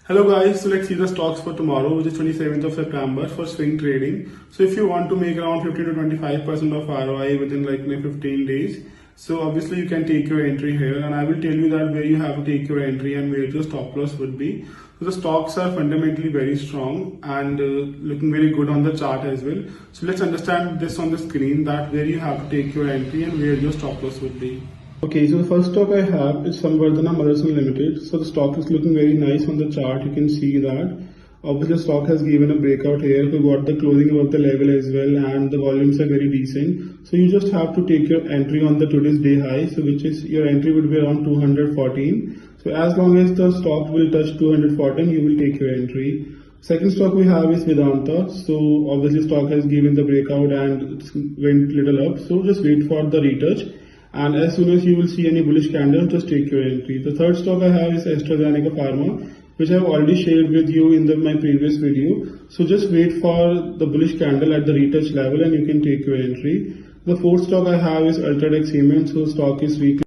Hello guys, so let's see the stocks for tomorrow, which is 27th of September for swing trading. So if you want to make around 50 to 25% of ROI within like 15 days, so obviously you can take your entry here, and I will tell you that where you have to take your entry and where your stop loss would be. So the stocks are fundamentally very strong and looking very good on the chart as well. So let's understand this on the screen, that where you have to take your entry and where your stop loss would be. Okay, so the first stock I have is Samvardhana Motherson Limited. So the stock is looking very nice on the chart. You can see that. Obviously, the stock has given a breakout here. We got the closing above the level as well, and the volumes are very decent. So you just have to take your entry on the today's day high. So which is your entry would be around 214. So as long as the stock will touch 214, you will take your entry. Second stock we have is Vedanta. So obviously, stock has given the breakout and it went little up. So just wait for the retouch. And as soon as you will see any bullish candle, just take your entry. The third stock I have is AstraZeneca Pharma, which I have already shared with you in my previous video. So just wait for the bullish candle at the retouch level and you can take your entry. The fourth stock I have is Ultradex Cement, so stock is weak.